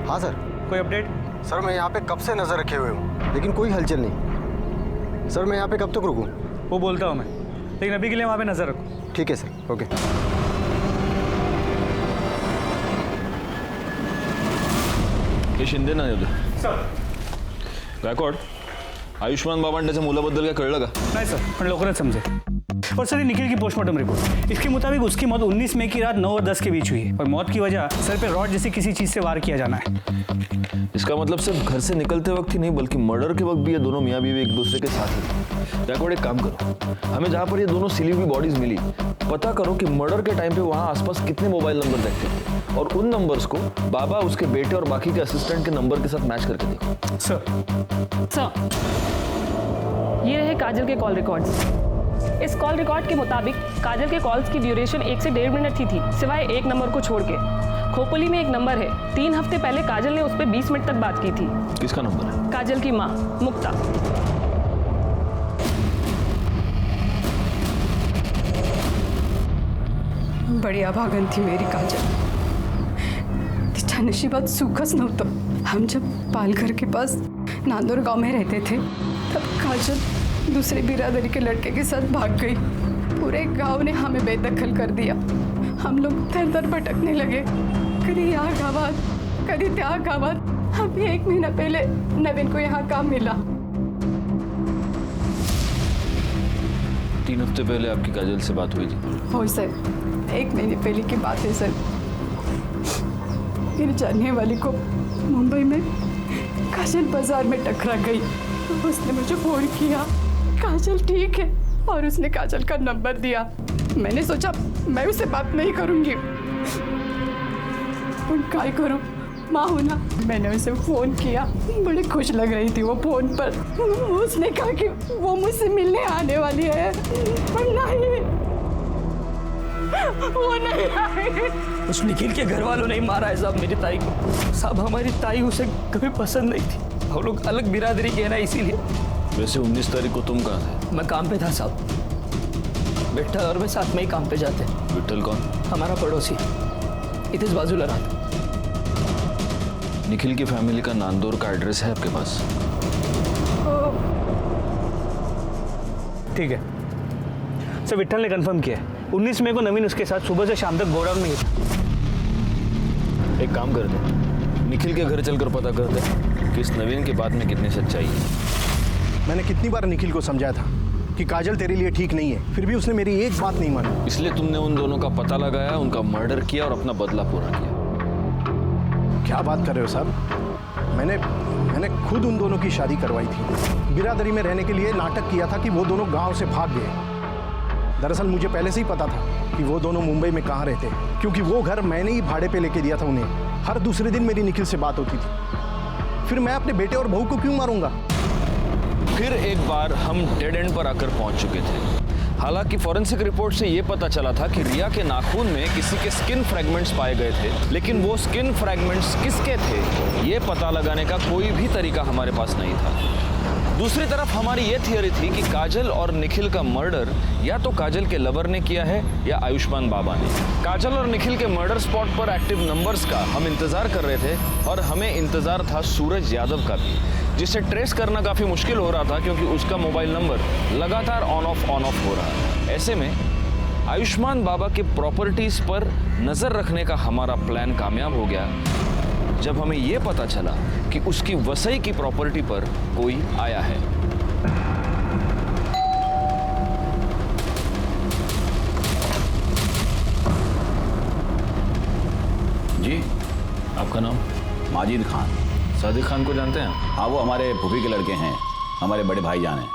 Speaker 16: हाँ सर।
Speaker 15: कोई अपडेट?
Speaker 16: सर मैं यहाँ पे कब से नज़र रखे हुए हूँ, लेकिन कोई हलचल नहीं। सर मैं यहाँ पे कब तक रुकूँ?
Speaker 15: वो बोलता हूँ मैं, लेकिन अभी के लिए वहाँ पे नज़र रखो।
Speaker 16: ठीक है सर, ओके।
Speaker 8: हे शिंदे ना होते
Speaker 15: सर।
Speaker 8: गायकवाड, आयुष्मान बाबा आणि त्याच्या मुलाबद्दल काय कळलं का?
Speaker 15: नहीं सर, पण लवकरच समझे। और सर ये निखिल की पोस्टमार्टम रिपोर्ट, इसके मुताबिक उसकी मौत 19 मई की रात 9 और 10 के बीच हुई है और मौत की वजह सर पे रॉड जैसी किसी चीज से वार किया जाना है।
Speaker 8: इसका मतलब सिर्फ घर से निकलते वक्त ही नहीं बल्कि मर्डर के वक्त भी ये दोनों मियाँ बीवी एक दूसरे के साथ ही। गायकवाड एक काम करो, हमें जहाँ पर ये दोनों सिली हुई बॉडीज मिली पता करो कि मर्डर के टाइम पे वहाँ आसपास कितने मोबाइल नंबर एक्टिव थे और उन नंबर्स को बाबा, उसके बेटे और बाकी के असिस्टेंट के नंबर के साथ मैच करके देखो।
Speaker 14: सर, ये रहे काजल के कॉल रिकॉर्ड्स। इस कॉल रिकॉर्ड के मुताबिक काजल के कॉल्स की ड्यूरेशन 1 से 1.5 मिनट ही थी, सिवाय एक नंबर को छोड़ के। खोपोली में एक नंबर है, 3 हफ्ते पहले काजल ने उस पर 20 मिनट तक बात की थी।
Speaker 8: किसका नंबर है?
Speaker 14: काजल की माँ मुक्ता।
Speaker 10: बड़ी अभागन थी मेरी काजल, तिच्या नशिबात सुखच नव्हतं। हम जब पालघर के पास नांदोर गांव में रहते थे तब काजल दूसरे बिरादरी के लड़के के साथ भाग गई। पूरे गांव ने हमें बेदखल कर दिया। हम लोग दर दर भटकने लगे, कभी यहाँ गावात कभी त्या गावात। अभी 1 महीना पहले नवीन को यहाँ काम मिला।
Speaker 8: 3 हफ्ते पहले आपकी काजल से बात हुई थी?
Speaker 10: हो सर, 1 महीने पहले की बात है सर। मेरी जानने वाली को मुंबई में काजल बाजार में टकरा गई। उसने मुझे फोन किया, काजल ठीक है, और उसने काजल का नंबर दिया। मैंने सोचा मैं उससे बात नहीं करूंगी, क्या करूं, माँ हूं ना। मैंने उसे फोन किया, बड़ी खुश लग रही थी वो फोन पर। उसने कहा कि वो मुझसे मिलने आने वाली है, पर नहीं, वो नहीं आई।
Speaker 4: उस निखिल के घर वालों ने मारा है साहब मेरी ताई को। साहब हमारी ताई उसे कभी पसंद नहीं थी, हम लोग अलग बिरादरी के ना, इसीलिए।
Speaker 8: वैसे 19 तारीख को तुम कहाँ थे?
Speaker 4: मैं काम पे था साहब, विट्ठल और मैं साथ में ही काम पे जाते।
Speaker 8: विट्ठल कौन?
Speaker 4: हमारा पड़ोसी, इधर बाजूला रहा।
Speaker 8: निखिल की फैमिली का नांदौर का एड्रेस है आपके पास?
Speaker 15: ठीक है सर, विट्ठल ने कंफर्म किया है 19 मई को नवीन उसके साथ सुबह से शाम तक गोडाउन में ही था।
Speaker 8: एक काम करते, निखिल के घर चलकर पता करते कि इस नवीन की बात में कितनी सच्चाई है।
Speaker 20: मैंने कितनी बार निखिल को समझाया था कि काजल तेरे लिए ठीक नहीं है, फिर भी उसने मेरी एक बात नहीं मानी।
Speaker 8: इसलिए तुमने उन दोनों का पता लगाया, उनका मर्डर किया और अपना बदला पूरा किया।
Speaker 20: क्या बात कर रहे हो साहब? मैंने खुद उन दोनों की शादी करवाई थी। बिरादरी में रहने के लिए नाटक किया था कि वो दोनों गांव से भाग गए। दरअसल मुझे पहले से ही पता था कि वो दोनों मुंबई में कहाँ रहते हैं, क्योंकि वो घर मैंने ही भाड़े पे लेके दिया था उन्हें। हर दूसरे दिन मेरी निखिल से बात होती थी। फिर मैं अपने बेटे और बहू को क्यों मारूंगा?
Speaker 8: फिर एक बार हम डेड एंड पर आकर पहुंच चुके थे। हालांकि फॉरेंसिक रिपोर्ट से यह पता चला था कि रिया के नाखून में किसी के स्किन फ्रैगमेंट्स पाए गए थे, लेकिन वो स्किन फ्रैगमेंट्स किसके थे ये पता लगाने का कोई भी तरीका हमारे पास नहीं था। दूसरी तरफ हमारी ये थियरी थी कि काजल और निखिल का मर्डर या तो काजल के लवर ने किया है या आयुष्मान बाबा ने। काजल और निखिल के मर्डर स्पॉट पर एक्टिव नंबर्स का हम इंतजार कर रहे थे और हमें इंतजार था सूरज यादव का भी, जिसे ट्रेस करना काफ़ी मुश्किल हो रहा था क्योंकि उसका मोबाइल नंबर लगातार ऑन ऑफ हो रहा है। ऐसे में आयुष्मान बाबा के प्रॉपर्टीज़ पर नज़र रखने का हमारा प्लान कामयाब हो गया जब हमें यह पता चला कि उसकी वसई की प्रॉपर्टी पर कोई आया है।
Speaker 3: जी,
Speaker 8: आपका नाम?
Speaker 3: माजिद खान।
Speaker 8: सादिक खान को जानते हैं?
Speaker 3: हाँ, वो हमारे फूफी के लड़के हैं, हमारे बड़े भाईजान हैं।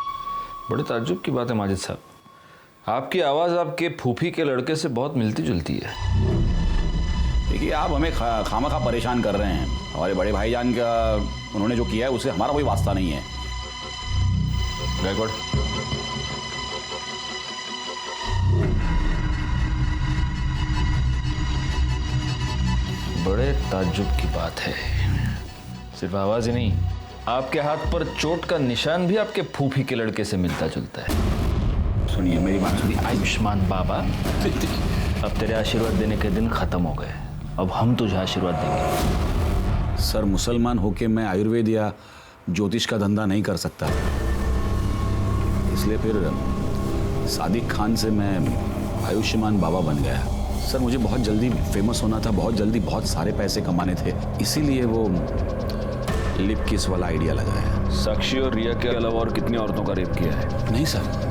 Speaker 8: बड़े ताज्जुब की बात है माजिद साहब, आपकी आवाज़ आपके फूफी के लड़के से बहुत मिलती जुलती है।
Speaker 3: देखिए, आप हमें खामखा परेशान कर रहे हैं। हमारे बड़े भाईजान का उन्होंने जो किया है उससे हमारा कोई वास्ता नहीं है।
Speaker 8: गायकवाड, बड़े ताज्जुब की बात है। सिर्फ आवाज ही नहीं, आपके हाथ पर चोट का निशान भी आपके फूफी के लड़के से मिलता जुलता है।
Speaker 3: सुनिए मेरी बात सुनिए।
Speaker 8: आयुष्मान बाबा, अब तेरे आशीर्वाद देने के दिन खत्म हो गए, अब हम तुझे आशीर्वाद देंगे।
Speaker 3: सर मुसलमान होके मैं आयुर्वेद या ज्योतिष का धंधा नहीं कर सकता, इसलिए फिर सादिक खान से मैं आयुष्मान बाबा बन गया। सर मुझे बहुत जल्दी फेमस होना था, बहुत जल्दी बहुत सारे पैसे कमाने थे, इसीलिए वो लिप किस वाला आइडिया लगाया।
Speaker 8: साक्षी और रिया के अलावा और कितनी औरतों का रेप किया है?
Speaker 3: नहीं सर,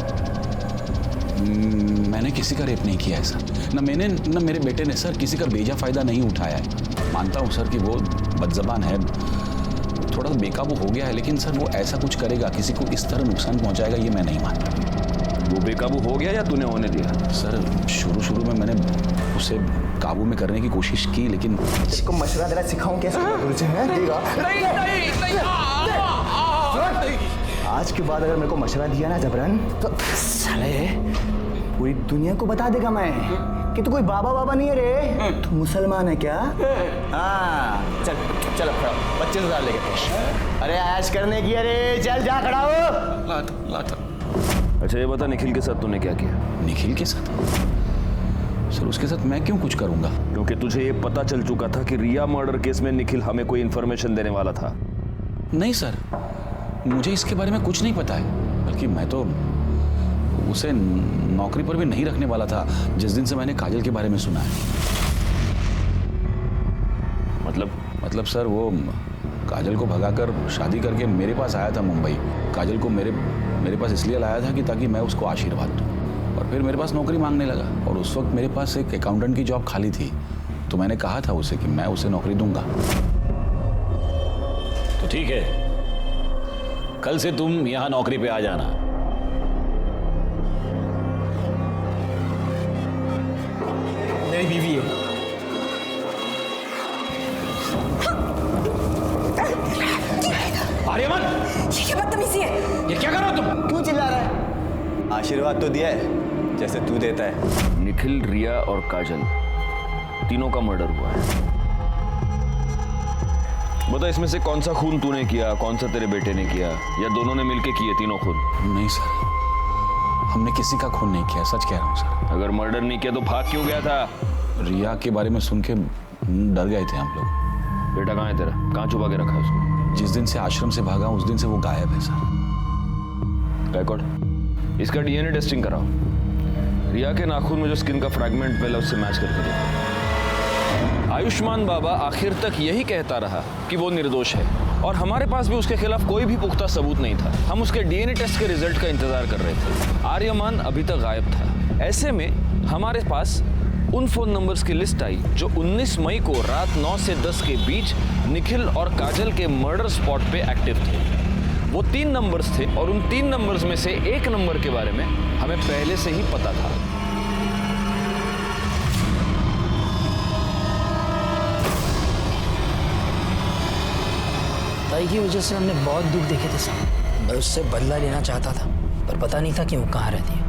Speaker 3: मैंने किसी का रेप नहीं किया है सर। न मैंने न मेरे बेटे ने सर किसी का बेजा फायदा नहीं उठाया है। मानता हूँ सर कि वो बदजबान है, थोड़ा बेकाबू हो गया है, लेकिन सर वो ऐसा कुछ करेगा, किसी को इस तरह नुकसान पहुंचाएगा, ये मैं नहीं मानता।
Speaker 8: वो बेकाबू हो गया या तूने होने दिया?
Speaker 3: सर शुरू में मैंने उसे काबू में करने की कोशिश की, लेकिन
Speaker 1: इसको मशवरा देना सिखाऊं कैसे? आज के बाद अगर मेरे को मशवरा दिया ना जबरन, तो साले पूरी दुनिया को बता देगा मैं कि तू कोई बाबा नहीं है रे, तू मुसलमान है क्या? हाँ चल चल 25,000 लेके। अरे ऐश करने की, अरे चल जा खड़ा हो।
Speaker 3: लाता।
Speaker 8: अच्छा ये बता, निखिल के साथ तूने क्या किया?
Speaker 3: निखिल के साथ? सर उसके साथ मैं क्यों कुछ करूंगा?
Speaker 8: क्योंकि तुझे ये पता चल चुका था कि रिया मर्डर केस में निखिल हमें कोई इन्फॉर्मेशन देने वाला था।
Speaker 3: नहीं सर, मुझे इसके बारे में कुछ नहीं पता है, बल्कि मैं तो उसे नौकरी पर भी नहीं रखने वाला था जिस दिन से मैंने काजल के बारे में सुना है। मतलब सर वो काजल को भगाकर शादी करके मेरे पास आया था मुंबई। काजल को मेरे पास इसलिए लाया था कि ताकि मैं उसको आशीर्वाद दूं, और फिर मेरे पास नौकरी मांगने लगा, और उस वक्त मेरे पास एक अकाउंटेंट की जॉब खाली थी, तो मैंने कहा था उसे कि मैं उसे नौकरी दूंगा। तो ठीक है, कल से तुम यहां नौकरी पे आ जाना।
Speaker 4: मेरी बीवी है।
Speaker 5: आर्यमन, ये क्या बदतमीजी है?
Speaker 4: ये क्या कर रहे हो तुम?
Speaker 1: क्यों चिल्ला रहा है? आशीर्वाद तो दिया है जैसे तू देता है।
Speaker 8: निखिल, रिया और काजल तीनों का मर्डर हुआ है। बता इसमें से कौन सा खून तूने किया, कौन सा तेरे बेटे ने किया, या दोनों ने मिलके किए तीनों खून?
Speaker 3: नहीं सर, हमने किसी का खून नहीं किया, सच कह रहा हूँ सर।
Speaker 8: अगर मर्डर नहीं किया तो भाग क्यों गया था?
Speaker 3: रिया के बारे में सुन के डर गए थे हम लोग।
Speaker 8: बेटा कहाँ है तेरा? कहाँ छुपा के रखा है उसको?
Speaker 3: जिस दिन से आश्रम से भागा उस दिन से वो गायब है सर।
Speaker 8: गायकवाड़, इसका डीएनए टेस्टिंग कराओ। रिया के नाखून में जो स्किन का फ्रैगमेंट मिला उससे मैच करके देखो। आयुष्मान बाबा आखिर तक यही कहता रहा कि वो निर्दोष है, और हमारे पास भी उसके खिलाफ कोई भी पुख्ता सबूत नहीं था। हम उसके डीएनए टेस्ट के रिजल्ट का इंतजार कर रहे थे। आर्यमान अभी तक गायब था। ऐसे में हमारे पास उन फोन नंबर्स की लिस्ट आई जो 19 मई को रात 9 से 10 के बीच निखिल और काजल के मर्डर स्पॉट पे एक्टिव थे। वो 3 नंबर्स थे, और उन 3 नंबर्स में से एक नंबर के बारे में हमें पहले से ही पता था।
Speaker 21: ताई की वजह से हमने बहुत दुख देखे थे साहब। मैं उससे बदला लेना चाहता था, पर पता नहीं था कि वो कहाँ रहती है।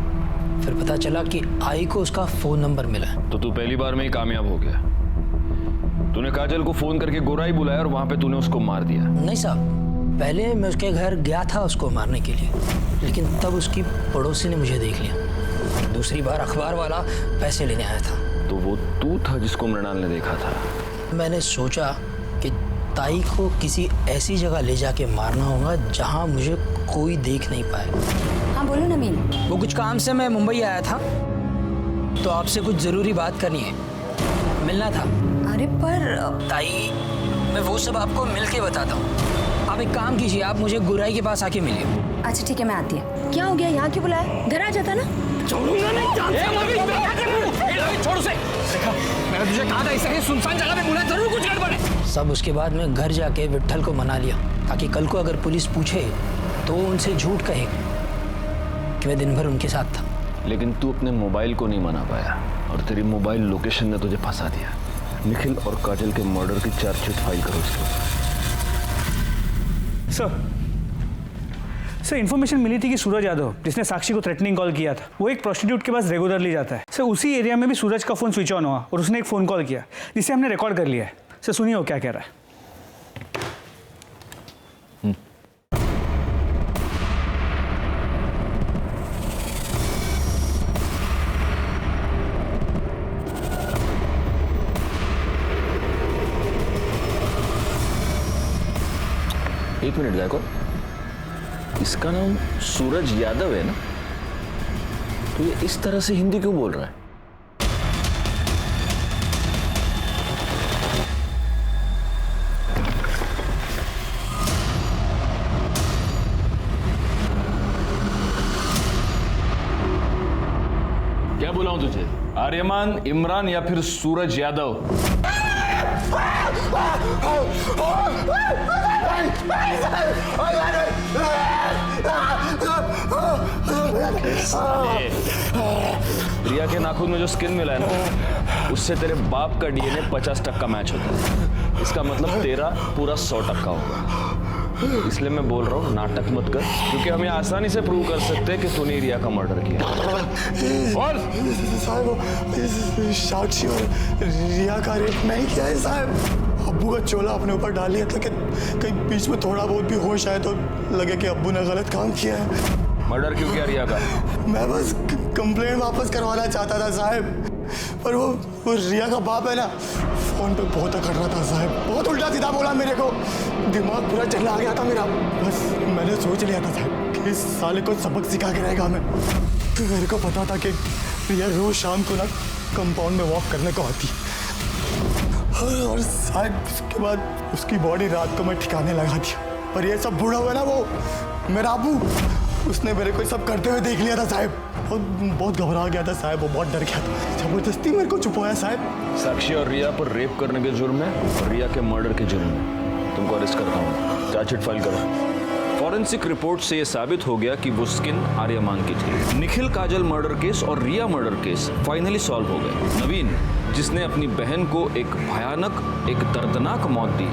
Speaker 21: फिर पता चला कि आई को उसका फोन नंबर मिला।
Speaker 8: तो तू पहली बार में ही कामयाब हो गया। तूने काजल को फोन करके गोराई बुलाया और वहां पे तूने उसको मार दिया।
Speaker 21: नहीं साहब, पहले मैं उसके घर गया था उसको मारने के लिए, लेकिन तब उसकी पड़ोसी ने मुझे देख लिया। दूसरी बार अखबार वाला पैसे लेने आया था।
Speaker 8: तो वो तू था जिसको मृणाल ने देखा था?
Speaker 21: मैंने सोचा कि ताई को किसी ऐसी जगह ले जाके मारना होगा जहाँ मुझे कोई देख नहीं पाए।
Speaker 5: हाँ बोलो नमीन।
Speaker 21: वो कुछ काम से मैं मुंबई आया था, तो आपसे कुछ जरूरी बात करनी है, मिलना था।
Speaker 5: अरे पर
Speaker 21: ताई, मैं वो सब आपको मिलके बताता हूँ। आप एक काम कीजिए, आप मुझे गुराई के पास आके मिलिए।
Speaker 5: अच्छा ठीक है, मैं आती है। क्या हो गया, यहाँ क्यों बुलाया? घर आ जाता ना।
Speaker 21: छोड़ूंगा नहीं। छोड़ उसे। देखा, मैंने तुझे कहा था इसे सुनसान जगह पे बुला, जरूर कुछ गड़बड़ है। सब उसके बाद मैं घर जाके विट्ठल को मना लिया, ताकि कल को अगर पुलिस पूछे तो उनसे झूठ कहे कि मैं दिन भर उनके साथ था।
Speaker 8: लेकिन तू अपने मोबाइल को नहीं मना पाया, और तेरी मोबाइल लोकेशन ने तुझे फंसा दिया। निखिल और काजल के मर्डर की चार्जशीट फाइल करो इसके ऊपर।
Speaker 15: सर इन्फॉर्मेशन मिली थी कि सूरज यादव, जिसने साक्षी को थ्रेटनिंग कॉल किया था, वो एक प्रोस्टिट्यूट के पास रेगुलरली जाता है। सर उसी एरिया में भी सूरज का फोन स्विच ऑन हुआ और उसने एक फ़ोन कॉल किया जिसे हमने रिकॉर्ड कर लिया है। सर सुनिए वो क्या कह रहा है।
Speaker 8: एक मिनट गायकवाड़, इसका नाम सूरज यादव है ना? तो ये इस तरह से हिंदी क्यों बोल रहा है? क्या बोला हूं तुझे? आर्यमान, इमरान या फिर सूरज यादव? रिया के नाखून में जो स्किन मिला है ना, उससे तेरे बाप का डीएनए 50% मैच होता है। इसका मतलब तेरा पूरा 100% होगा। इसलिए मैं बोल रहा हूँ नाटक मत कर, क्योंकि हम ये आसानी से प्रूव कर सकते हैं कि तूने रिया का मर्डर किया।
Speaker 1: और साहब, साक्षी और रिया का रेप नहीं किया है साहब। अब्बू का चोला अपने ऊपर डाल लिया था कि कहीं बीच में थोड़ा बहुत भी होश आए तो लगे कि अब्बू ने गलत काम किया है।
Speaker 8: मर्डर क्यों किया रिया का?
Speaker 1: मैं बस कंप्लेंट वापस करवाना चाहता था साहब, पर वो रिया का बाप है ना, फोन पे बहुत अकड़ रहा था साहब, बहुत उल्टा सीधा बोला मेरे को, दिमाग पूरा चला आ गया था मेरा। बस मैंने सोच लिया था साहब कि इस साले को सबक सिखा के रहेगा मैं। मेरे को पता था कि रिया रोज शाम को ना कंपाउंड में वॉक करने को आती, और शायद उसके बाद उसकी बॉडी रात को मैं ठिकाने लगा दिया। पर ये सब बूढ़ा हुआ ना, वो मेरा अबू, उसने मेरे को सब करते हुए देख लिया था साहब। बहुत घबरा गया था साहब, वो बहुत डर गया था, जबरदस्ती मेरे को छुपाया साहब।
Speaker 8: साक्षी और रिया पर रेप करने के जुर्म में और रिया के मर्डर के जुर्म में तुमको अरेस्ट करता हूँ। चार्जशीट फाइल करो। फॉरेंसिक रिपोर्ट से यह साबित हो गया कि वो स्किन आर्यमान की थी। निखिल काजल मर्डर केस और रिया मर्डर केस फाइनली सॉल्व हो गए। नवीन, जिसने अपनी बहन को एक भयानक, एक दर्दनाक मौत दी,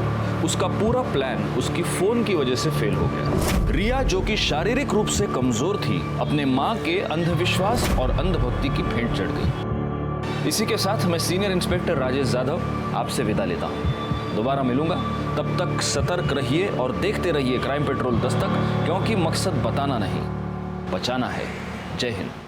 Speaker 8: उसका पूरा प्लान उसकी फोन की वजह से फेल हो गया। रिया, जो कि शारीरिक रूप से कमजोर थी, अपने माँ के अंधविश्वास और अंधभक्ति की भेंट चढ़ गई। इसी के साथ मैं सीनियर इंस्पेक्टर राजेश यादव आपसे विदा लेता हूँ। दोबारा मिलूंगा, तब तक सतर्क रहिए और देखते रहिए क्राइम पेट्रोल दस्तक, क्योंकि मकसद बताना नहीं, बचाना है। जय हिंद।